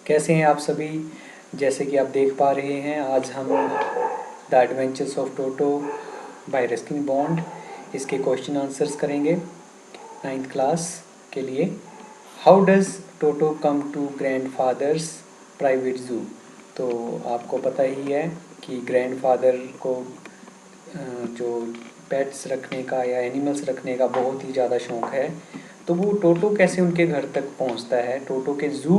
कैसे हैं आप सभी। जैसे कि आप देख पा रहे हैं, आज हम the adventures of Toto by Ruskin Bond इसके क्वेश्चन आंसर्स करेंगे 9th क्लास के लिए। How does Toto come to grandfather's private zoo. तो आपको पता ही है कि ग्रैंडफादर को जो पेट्स रखने का या एनिमल्स रखने का बहुत ही ज़्यादा शौक़ है, तो वो टोटो कैसे उनके घर तक पहुंचता है। टोटो के ज़ू,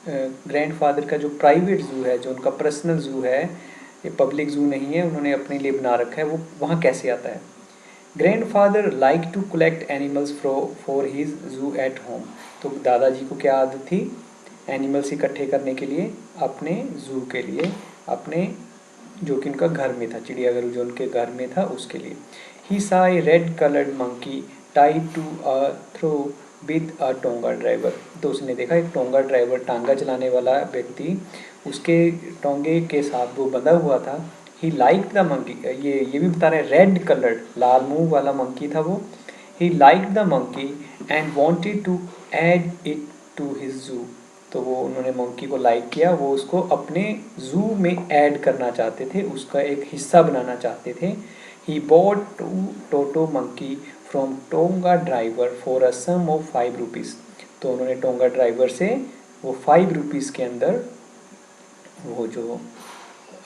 ग्रैंडफादर का जो प्राइवेट ज़ू है, जो उनका पर्सनल ज़ू है, ये पब्लिक ज़ू नहीं है, उन्होंने अपने लिए बना रखा है, वो वहाँ कैसे आता है। Grandfather like to collect animals for his zoo at home. तो दादाजी को क्या आदत थी, एनिमल्स इकट्ठे करने के लिए अपने ज़ू के लिए, अपने जो कि उनका घर में था, चिड़ियाघर जो उनके घर में था उसके लिए। He saw a red coloured monkey tied to a trough with a tonga driver. तो उसने देखा एक टोंगा ड्राइवर, टांगा चलाने वाला व्यक्ति, उसके टोंगे के साथ वो बंधा हुआ था। ही लाइक द मंकी, ये भी बता रहे हैं रेड कलर्ड, लाल मुंह वाला मंकी था वो। He like the monkey and wanted to add it to his zoo. तो वो उन्होंने मंकी को लाइक किया, वो उसको अपने ज़ू में ऐड करना चाहते थे, उसका एक हिस्सा बनाना चाहते थे। He bought Toto monkey from tonga driver for a sum of 5 rupees. तो उन्होंने टोंगा ड्राइवर से वो 5 रुपीज़ के अंदर वो जो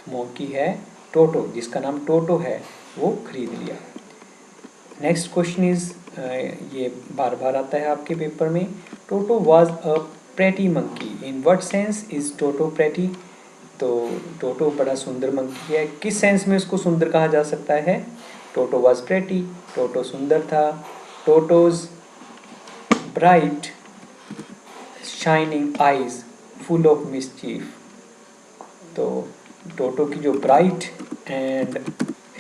मंकी है टोटो, जिसका नाम टोटो है, वो खरीद लिया। नेक्स्ट क्वेश्चन इज, ये बार बार आता है आपके पेपर में। Toto was a pretty monkey, in what sense is toto pretty. तो टोटो बड़ा सुंदर मंकी है, किस सेंस में उसको सुंदर कहा जा सकता है। टोटो वॉज प्रेटी, टोटो सुंदर था। टोटोज bright shining eyes full of mischief. तो टोटो की जो ब्राइट एंड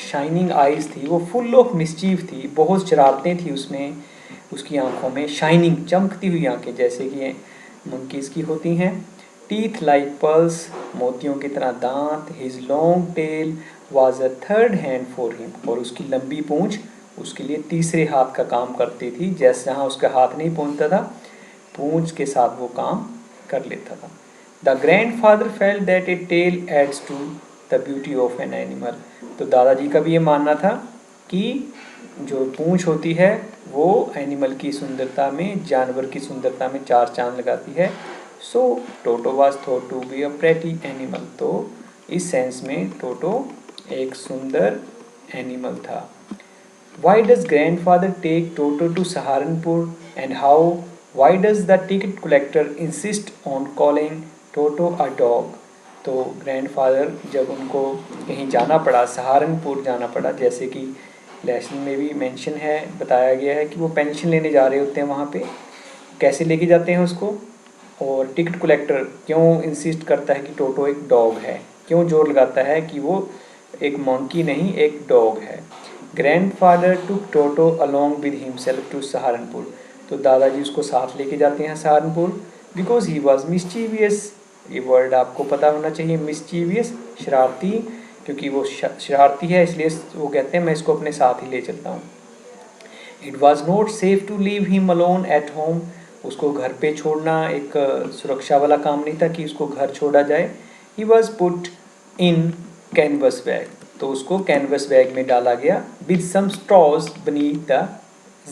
शाइनिंग आइज थी वो फुल ऑफ मिसचीफ थी, बहुत शरारतें थी उसमें, उसकी आंखों में शाइनिंग, चमकती हुई आंखें जैसे कि मंकीज़ की होती हैं। टीथ लाइक पर्ल्स, मोतियों की तरह दांत। His long tail was a third hand for him, और उसकी लंबी पूंछ उसके लिए तीसरे हाथ का काम करती थी। जैसे जहाँ उसका हाथ नहीं पहुंचता था, पूंछ के साथ वो काम कर लेता था। The grand father felt that a tail adds to the beauty of an animal. तो दादाजी का भी ये मानना था कि जो पूंछ होती है वो एनिमल की सुंदरता में, जानवर की सुंदरता में 4 चांद लगाती है। So Toto was thought to be a pretty animal. तो इस सेंस में टोटो एक सुंदर एनिमल था। Why does grandfather take Toto to Saharanpur, and how? Why does the ticket collector insist on calling Toto a dog? तो grandfather जब उनको कहीं जाना पड़ा, सहारनपुर जाना पड़ा, जैसे कि लेसन में भी मेंशन है, बताया गया है कि वो पेंशन लेने जा रहे होते हैं वहाँ पे, कैसे लेके जाते हैं उसको। और टिकट कलेक्टर क्यों इंसिस्ट करता है कि टोटो एक डॉग है, क्यों जोर लगाता है कि वो एक मंकी नहीं एक डॉग है। Grandfather took Toto along with himself to Saharanpur. तो दादाजी उसको साथ लेके जाते हैं Saharanpur, because he was mischievous. ये वर्ड आपको पता होना चाहिए, मिस्चीवियस, शरारती, क्योंकि वो शरारती है इसलिए वो कहते हैं मैं इसको अपने साथ ही ले चलता हूँ। It was not safe to leave him alone at home. उसको घर पे छोड़ना एक सुरक्षा वाला काम नहीं था कि उसको घर छोड़ा जाए। He was put in canvas bag. तो उसको कैनवस बैग में डाला गया with some straws beneath the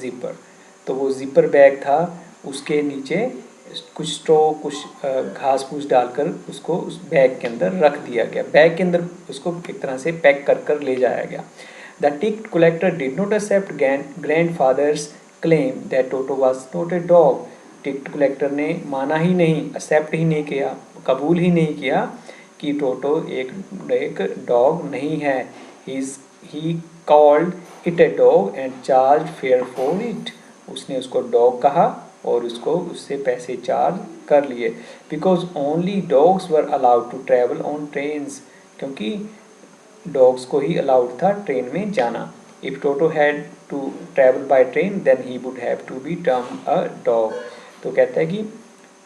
zipper. तो वो जिपर बैग था, उसके नीचे कुछ स्ट्रॉ, कुछ घास फूस डालकर उसको उस बैग के अंदर रख दिया गया। बैग के अंदर उसको एक तरह से पैक कर कर ले जाया गया। The ticket collector did not accept grandfather's claim that Toto was not a dog. Ticket collector ने माना ही नहीं, एक्सेप्ट ही नहीं किया, कबूल ही नहीं किया कि टोटो एक डॉग नहीं है। He called it a dog and charge fair for it. उसने उसको डॉग कहा और उसको उससे पैसे चार्ज कर लिए। Because only dogs were allowed to travel on trains, क्योंकि डॉग्स को ही अलाउड था ट्रेन में जाना। If Toto had to travel by train then he would have to be term a dog. तो कहता है कि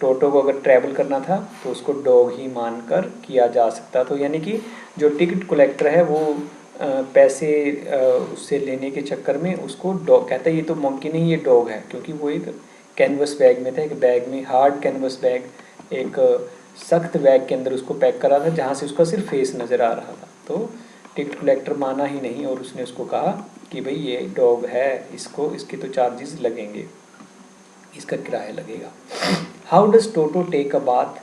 टोटो को अगर ट्रैवल करना था तो उसको डॉग ही मानकर किया जा सकता। तो यानी कि जो टिकट कलेक्टर है वो पैसे उससे लेने के चक्कर में उसको डॉग कहता है, ये तो मंकी नहीं ये डॉग है, क्योंकि वो एक कैनवस बैग में था, एक बैग में हार्ड कैनवस बैग, एक सख्त बैग के अंदर उसको पैक करा था जहाँ से उसका सिर्फ फेस नज़र आ रहा था। तो टिकट कलेक्टर माना ही नहीं और उसने उसको कहा कि भाई ये डॉग है, इसको इसके तो चार्जेस लगेंगे, इसका किराया लगेगा। How does Toto take a bath?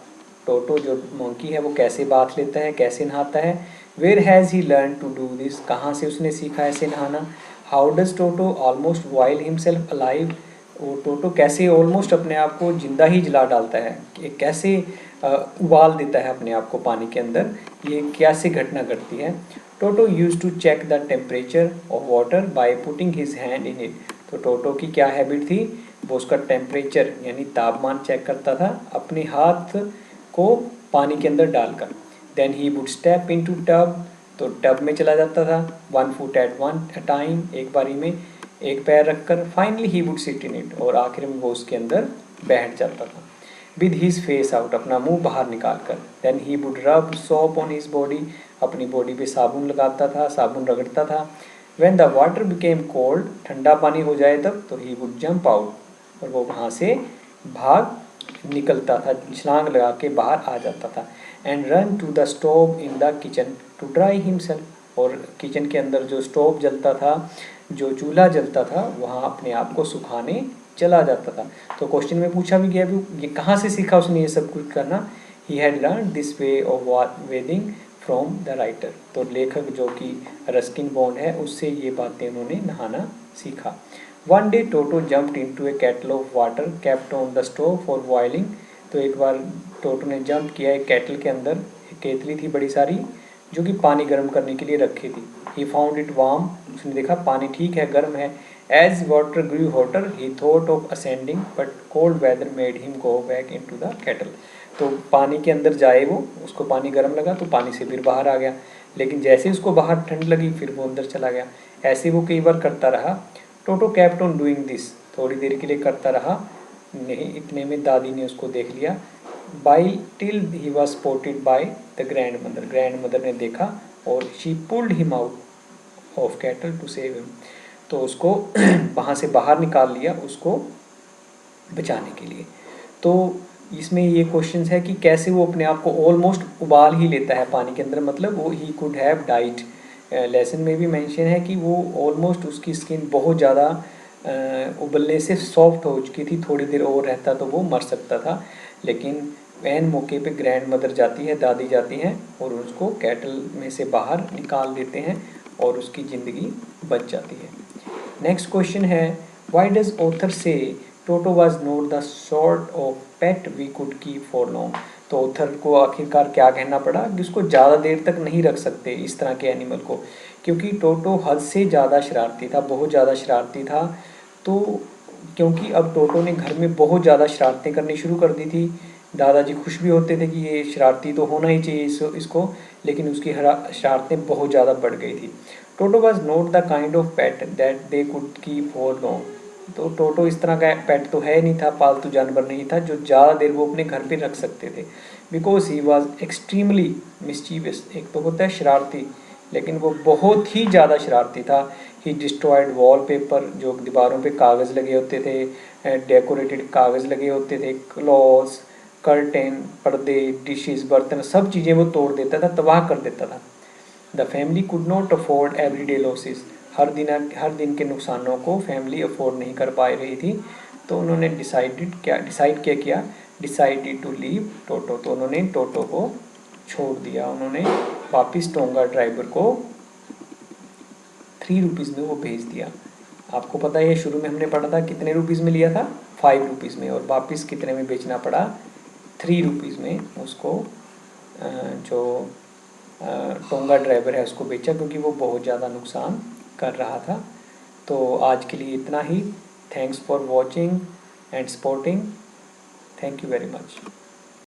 Toto जो मंकी है वो कैसे बाथ लेता है, कैसे नहाता है? Where has he learn to do this? कहाँ से उसने सीखा ऐसे नहाना? How does Toto almost boil himself alive? वो टोटो कैसे ऑलमोस्ट अपने आप को जिंदा ही जला डालता है, कि कैसे उबाल देता है अपने आप को पानी के अंदर, ये कैसे घटना घटती है? Toto use to check the temperature of water by putting his hand in it. तो टोटो की क्या हैबिट थी? वो उसका टेम्परेचर यानी तापमान चेक करता था अपने हाथ को पानी के अंदर डालकर। Then he would step into tub, तो टब में चला जाता था, 1 फुट एट वन टाइम, एक बारी में एक पैर रखकर। Finally he would sit in it, और आखिर में वो उसके अंदर बैठ जाता था। विद हिज फेस आउट, अपना मुंह बाहर निकाल कर। देन ही वुड रब सोप ऑन हिज बॉडी, अपनी बॉडी पे साबुन लगाता था, साबुन रगड़ता था। When the water became cold, ठंडा पानी हो जाए तब, तो ही वुड जंप आउट, और वो वहाँ से भाग निकलता था, छलांग लगा के बाहर आ जाता था। And run to the stove in the kitchen to dry himself, और किचन के अंदर जो स्टोव जलता था, जो चूल्हा जलता था, वहाँ अपने आप को सुखाने चला जाता था। तो क्वेश्चन में पूछा भी गया भी ये कहाँ से सीखा उसने ये सब कुछ करना? He had learn this way of weeding from the writer. तो लेखक जो कि रस्किन बॉन्ड है, उससे ये बातें उन्होंने नहाना सीखा। One day toto jumped into A kettle of water kept on the stove for boiling. तो एक बार टोटो ने जंप किया एक केटल के अंदर, एक केतली थी बड़ी सारी जो कि पानी गर्म करने के लिए रखी थी। ही फाउंड इट वार्म, उसने देखा पानी ठीक है, गर्म है। As water grew hotter he thought of ascending, but cold weather made him go back into the kettle. तो पानी के अंदर जाए वो, उसको पानी गर्म लगा तो पानी से फिर बाहर आ गया, लेकिन जैसे उसको बाहर ठंड लगी फिर वो अंदर चला गया। ऐसे वो कई बार करता रहा। टोटो केप्ट ऑन डूइंग दिस, थोड़ी देर के लिए करता रहा, नहीं इतने में दादी ने उसको देख लिया। By till he was spotted by the grand mother, grand mother ने देखा और she pulled him out of kettle to save him. तो उसको वहाँ से बाहर निकाल लिया उसको बचाने के लिए। तो इसमें ये क्वेश्चन है कि कैसे वो अपने आप को ऑलमोस्ट उबाल ही लेता है पानी के अंदर, मतलब वो he could have diet. Lesson में भी मेंशन है कि वो ऑलमोस्ट उसकी स्किन बहुत ज़्यादा उबलने से सॉफ्ट हो चुकी थी, थोड़ी देर और रहता तो वो मर सकता था। लेकिन एन मौके पे ग्रैंड मदर जाती है, दादी जाती हैं और उसको कैटल में से बाहर निकाल देते हैं और उसकी ज़िंदगी बच जाती है। नेक्स्ट क्वेश्चन है, why does author say Toto was not the sort of pet we could keep for long? तो ऑथर को आखिरकार क्या कहना पड़ा कि उसको ज़्यादा देर तक नहीं रख सकते इस तरह के एनिमल को, क्योंकि टोटो हद से ज़्यादा शरारती था, बहुत ज़्यादा शरारती था। तो क्योंकि अब टोटो ने घर में बहुत ज़्यादा शरारतें करनी शुरू कर दी थी, दादाजी खुश भी होते थे कि ये शरारती तो होना ही चाहिए इसको, लेकिन उसकी शरारतें बहुत ज़्यादा बढ़ गई थी। Toto was not the kind of pet that they could keep for long. तो टोटो इस तरह का पेट तो है नहीं था, पालतू जानवर नहीं था जो ज़्यादा देर वो अपने घर पे रख सकते थे। Because he was extremely mischievous, एक तो होता है शरारती, लेकिन वो बहुत ही ज़्यादा शरारती था। ही डिस्ट्रॉयड वॉलपेपर, जो दीवारों पे कागज़ लगे होते थे, डेकोरेटेड कागज़ लगे होते थे, क्लॉथ्स, कर्टेन, पर्दे, डिशेस, बर्तन, सब चीज़ें वो तोड़ देता था, तबाह कर देता था। The family could not afford everyday losses, हर दिन के नुकसानों को फैमिली अफोर्ड नहीं कर पा रही थी। तो उन्होंने डिसाइडेड टू लीव टोटो, तो उन्होंने टोटो को छोड़ दिया, उन्होंने वापिस टोंगा ड्राइवर को 3 रुपीज़ में वो भेज दिया। आपको पता है शुरू में हमने पढ़ा था कितने रुपीज़ में लिया था, 5 रुपीज़ में, और वापस कितने में बेचना पड़ा, 3 रुपीज़ में उसको जो टोंगा ड्राइवर है उसको बेचा, क्योंकि वो बहुत ज़्यादा नुकसान कर रहा था। तो आज के लिए इतना ही। Thanks for watching and supporting. Thank you very much.